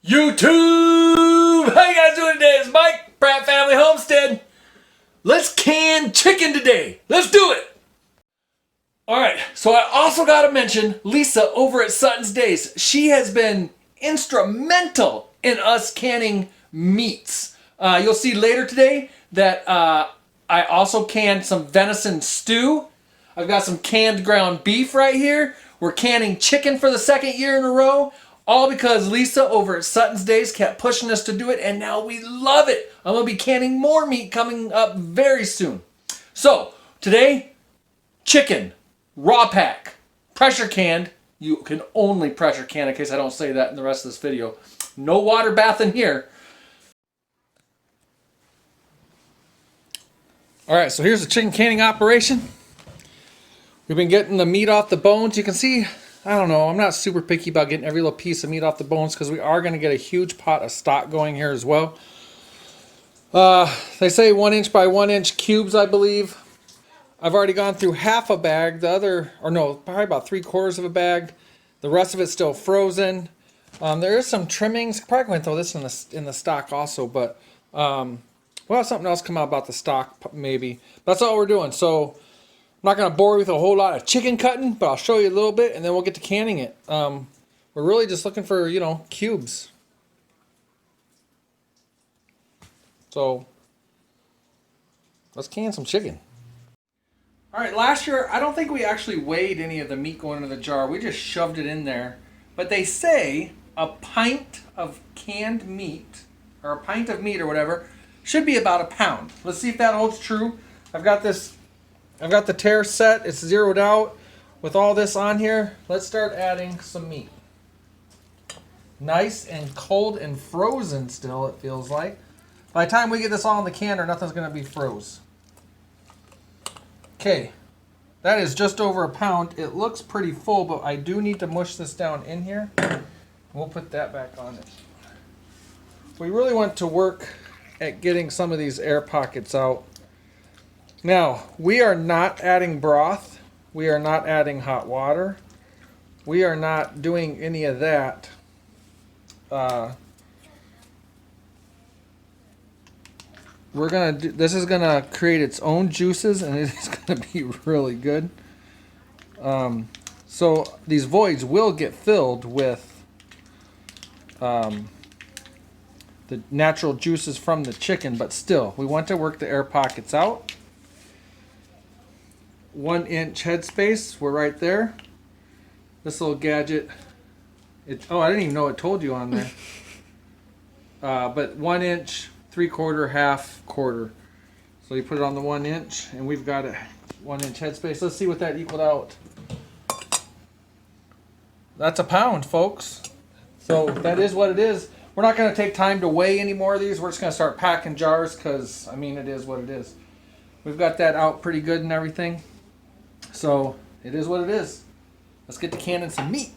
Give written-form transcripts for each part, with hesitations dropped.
YouTube! How you guys doing today? It's Mike, Pratt Family Homestead. Let's can chicken today. Let's do it! Alright, so I also gotta mention Lisa over at Sutton's Days. She has been instrumental in us canning meats. You'll see later today that I also canned some venison stew. I've got some canned ground beef right here. We're canning chicken for the second year in a row. All because Lisa over at Sutton's Days kept pushing us to do it, and now we love it. I'm going to be canning more meat coming up very soon. So, today, chicken, raw pack, pressure canned. You can only pressure can in case I don't say that in the rest of this video. No water bath in here. Alright, so here's the chicken canning operation. We've been getting the meat off the bones. You can see, I don't know, I'm not super picky about getting every little piece of meat off the bones because we are going to get a huge pot of stock going here as well. They say 1 inch by 1 inch cubes, I believe. I've already gone through half a bag. The other, or no, probably about 3/4 of a bag. The rest of it's still frozen. There is some trimmings. Probably going to throw this in the stock also, but we'll have something else come out about the stock maybe. That's all we're doing. So I'm not going to bore you with a whole lot of chicken cutting, but I'll show you a little bit and then we'll get to canning it. We're really just looking for, you know, cubes. So let's can some chicken. Alright, last year I don't think we actually weighed any of the meat going into the jar. We just shoved it in there. But they say a pint of canned meat, or a pint of meat or whatever, should be about a pound. Let's see if that holds true. I've got the tare set. It's zeroed out. With all this on here, let's start adding some meat. Nice and cold and frozen still, it feels like. By the time we get this all in the canner, nothing's going to be froze. Okay, that is just over a pound. It looks pretty full, but I do need to mush this down in here. We'll put that back on it. We really want to work at getting some of these air pockets out. Now, we are not adding broth. We are not adding hot water. We are not doing any of that. This is gonna create its own juices, and it is gonna be really good. So these voids will get filled with the natural juices from the chicken, but still, we want to work the air pockets out. 1 inch headspace, we're right there. This little gadget, oh, I didn't even know it told you on there. But 1 inch, 3/4, half, quarter. So you put it on the 1 inch, and we've got a 1 inch headspace. Let's see what that equaled out. That's a pound, folks. So that is what it is. We're not going to take time to weigh any more of these. We're just going to start packing jars because, I mean, it is what it is. We've got that out pretty good and everything. So it is what it is. Let's get to canning some meat.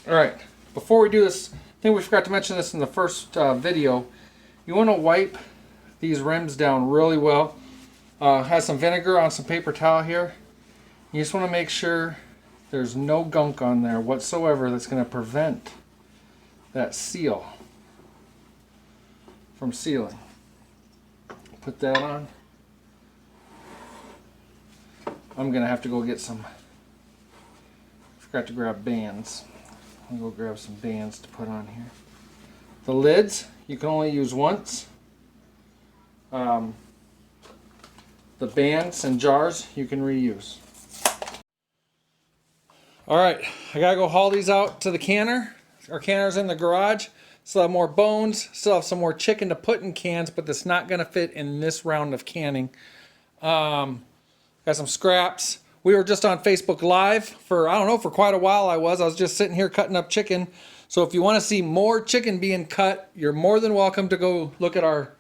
Alright, before we do this, I think we forgot to mention this in the first video. You want to wipe these rims down really well. Has some vinegar on some paper towel here. You just want to make sure there's no gunk on there whatsoever that's going to prevent that seal from sealing. Put that on. I'm going to have to go get some, forgot to grab bands. I'm going to go grab some bands to put on here. The lids, you can only use once. The bands and jars, you can reuse. Alright, I gotta go haul these out to the canner. Our canner's in the garage. Still have more bones, still have some more chicken to put in cans, but that's not gonna fit in this round of canning. Got some scraps. We were just on Facebook Live for, I don't know, for quite a while I was just sitting here cutting up chicken. So if you want to see more chicken being cut, you're more than welcome to go look at our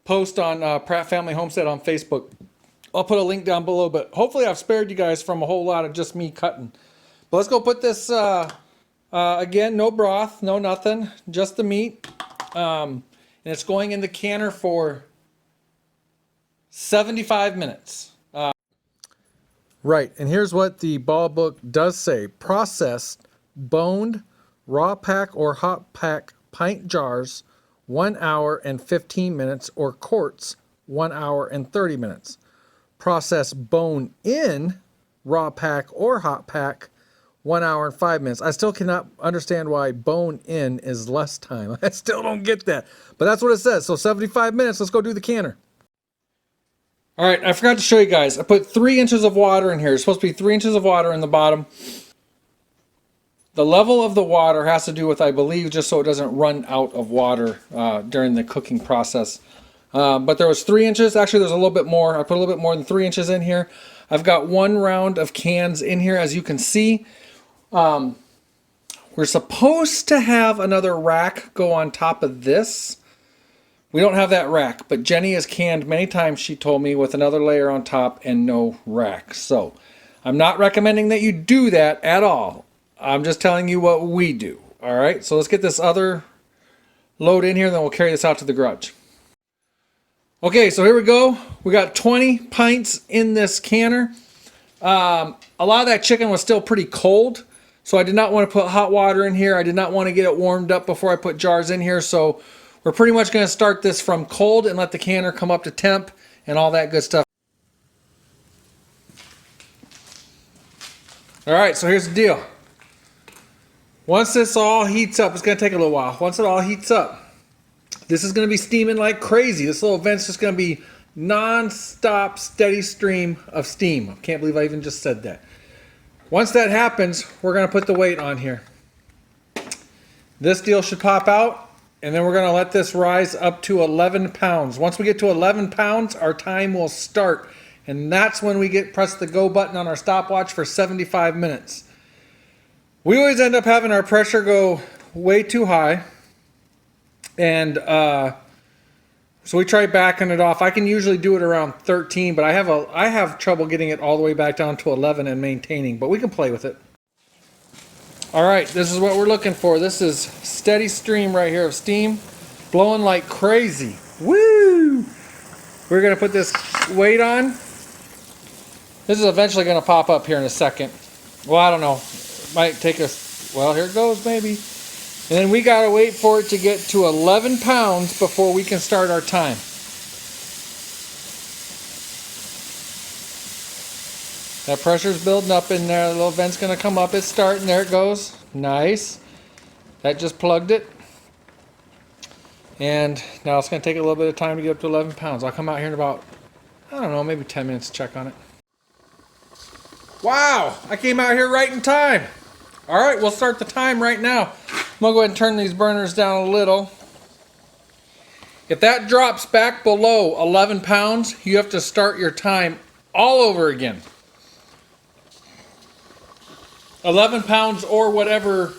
post on Pratt Family Homestead on Facebook. I'll put a link down below, but hopefully I've spared you guys from a whole lot of just me cutting. But let's go put this, again, no broth, no nothing, just the meat. And it's going in the canner for 75 minutes. Right, and here's what the ball book does say. Processed, boned, raw pack or hot pack pint jars, 1 hour and 15 minutes, or quarts, 1 hour and 30 minutes. Processed bone in, raw pack or hot pack, 1 hour and 5 minutes. I still cannot understand why bone in is less time. I still don't get that, but that's what it says. So 75 minutes, let's go do the canner. All right, I forgot to show you guys. I put 3 inches of water in here. It's supposed to be 3 inches of water in the bottom. The level of the water has to do with, I believe, just so it doesn't run out of water during the cooking process. But there was 3 inches. Actually, there's a little bit more. I put a little bit more than 3 inches in here. I've got 1 round of cans in here, as you can see. We're supposed to have another rack go on top of this. We don't have that rack, but Jenny has canned many times, she told me, with another layer on top and no rack. So I'm not recommending that you do that at all. I'm just telling you what we do. All right, so let's get this other load in here, then we'll carry this out to the garage. Okay, so here we go. We got 20 pints in this canner. A lot of that chicken was still pretty cold, so I did not want to put hot water in here. I did not want to get it warmed up before I put jars in here, so we're pretty much going to start this from cold and let the canner come up to temp and all that good stuff. All right, so here's the deal. Once this all heats up, it's going to take a little while. Once it all heats up, this is going to be steaming like crazy. This little vent's just going to be non-stop, steady stream of steam. I can't believe I even just said that. Once that happens, we're going to put the weight on here. This deal should pop out. And then we're going to let this rise up to 11 pounds. Once we get to 11 pounds, our time will start. And that's when we press the go button on our stopwatch for 75 minutes. We always end up having our pressure go way too high. And so we try backing it off. I can usually do it around 13, but I have trouble getting it all the way back down to 11 and maintaining. But we can play with it. All right, this is what we're looking for. This is steady stream right here of steam, blowing like crazy. Woo! We're gonna put this weight on. This is eventually gonna pop up here in a second. Well, I don't know. It might take us, well, here it goes maybe. And then we gotta wait for it to get to 11 pounds before we can start our time. That pressure's building up in there. The little vent's going to come up. It's starting. There it goes. Nice. That just plugged it. And now it's going to take a little bit of time to get up to 11 pounds. I'll come out here in about, I don't know, maybe 10 minutes to check on it. Wow! I came out here right in time. All right, we'll start the time right now. I'm going to go ahead and turn these burners down a little. If that drops back below 11 pounds, you have to start your time all over again. 11 pounds or whatever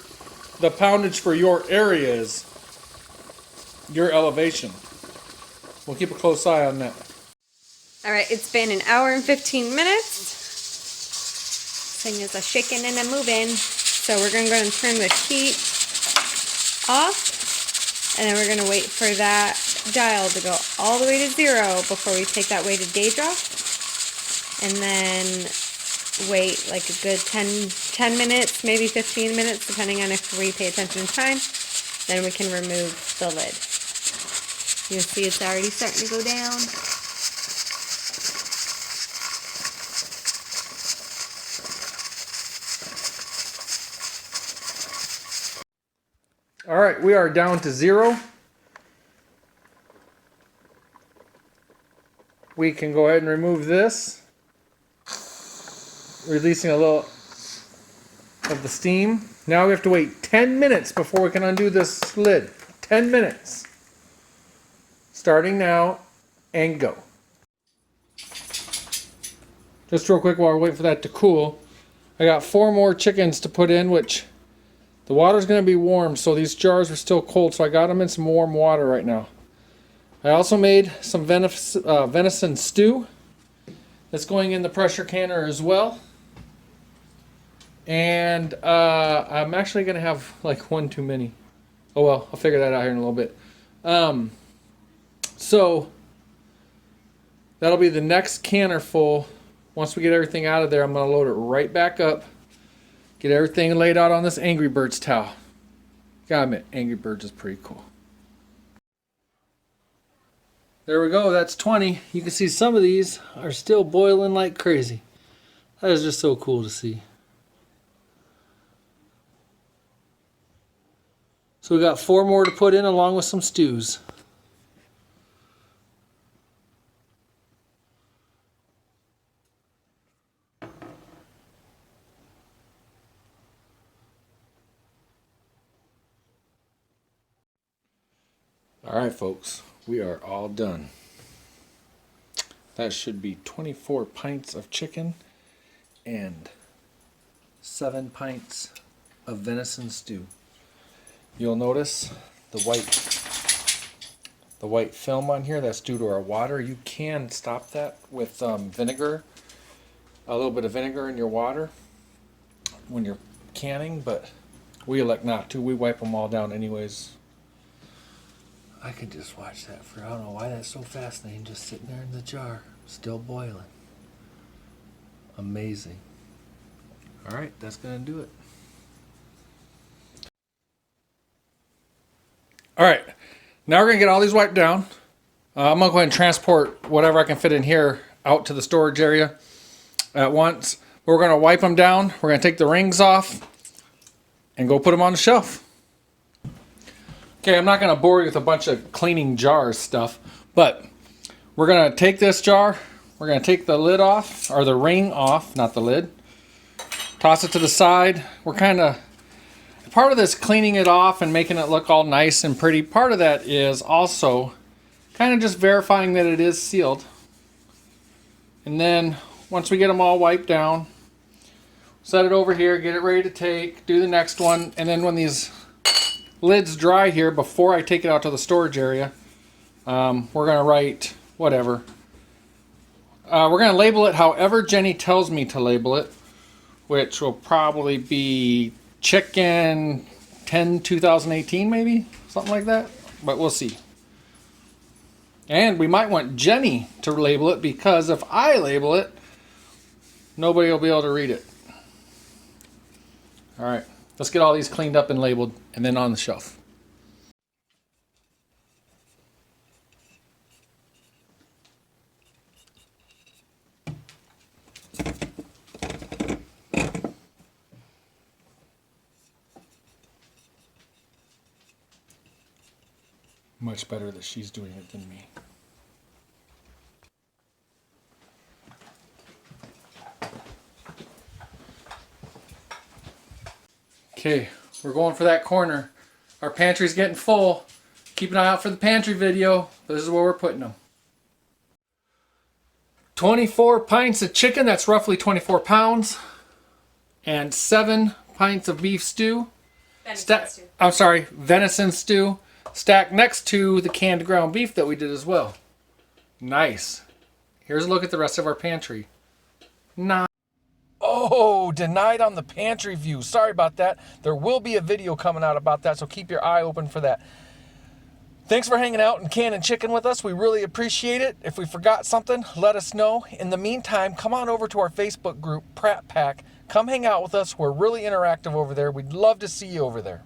the poundage for your area is, your elevation. We'll keep a close eye on that. All right, it's been an hour and 15 minutes. Thing is a shaking and a moving. So we're going to go and turn the heat off. And then we're going to wait for that dial to go all the way to 0 before we take that weighted gauge off. And then wait like a good 10 minutes, maybe 15 minutes, depending on if we pay attention to time. Then we can remove the lid. You can see it's already starting to go down. All right, we are down to 0. We can go ahead and remove this, releasing a little of the steam. Now we have to wait 10 minutes before we can undo this lid. 10 minutes. Starting now and go. Just real quick while we're waiting for that to cool, I got 4 more chickens to put in, which the water's going to be warm, so these jars are still cold, so I got them in some warm water right now. I also made some venison stew that's going in the pressure canner as well. And I'm actually going to have like 1 too many. Oh well, I'll figure that out here in a little bit. So that'll be the next canner full once we get everything out of there, I'm going to load it right back up. Get everything laid out on this Angry Birds towel. Gotta admit, Angry Birds is pretty cool. There we go, that's 20. You can see some of these are still boiling like crazy. That is just so cool to see. So we got 4 more to put in along with some stews. Alright folks, we are all done. That should be 24 pints of chicken and 7 pints of venison stew. You'll notice the white film on here. That's due to our water. You can stop that with vinegar, a little bit of vinegar in your water when you're canning, but we elect not to. We wipe them all down anyways. I could just watch that for, I don't know why that's so fascinating, just sitting there in the jar, still boiling. Amazing. All right, that's gonna do it. All right, now we're gonna get all these wiped down. I'm gonna go ahead and transport whatever I can fit in here out to the storage area at once. We're gonna wipe them down. We're gonna take the rings off and go put them on the shelf. Okay, I'm not gonna bore you with a bunch of cleaning jars stuff, but we're gonna take this jar, we're gonna take the lid off, or the ring off, not the lid. Toss it to the side. We're part of this cleaning it off and making it look all nice and pretty, part of that is also kind of just verifying that it is sealed. And then once we get them all wiped down, set it over here, get it ready to take, do the next one, and then when these lids dry here, before I take it out to the storage area, we're gonna write whatever. We're gonna label it however Jenny tells me to label it, which will probably be Chicken 10-2018 maybe, something like that, but we'll see. And we might want Jenny to label it, because if I label it, nobody will be able to read it. All right, let's get all these cleaned up and labeled and then on the shelf. Much better that she's doing it than me. Okay, we're going for that corner. Our pantry's getting full. Keep an eye out for the pantry video. This is where we're putting them. 24 pints of chicken, that's roughly 24 pounds. And 7 pints of beef stew. Venison stew. Stacked next to the canned ground beef that we did as well. Nice. Here's a look at the rest of our pantry. Oh, denied on the pantry view. Sorry about that. There will be a video coming out about that, so keep your eye open for that. Thanks for hanging out and canning chicken with us. We really appreciate it. If we forgot something, let us know. In the meantime, come on over to our Facebook group, Pratt Pack. Come hang out with us. We're really interactive over there. We'd love to see you over there.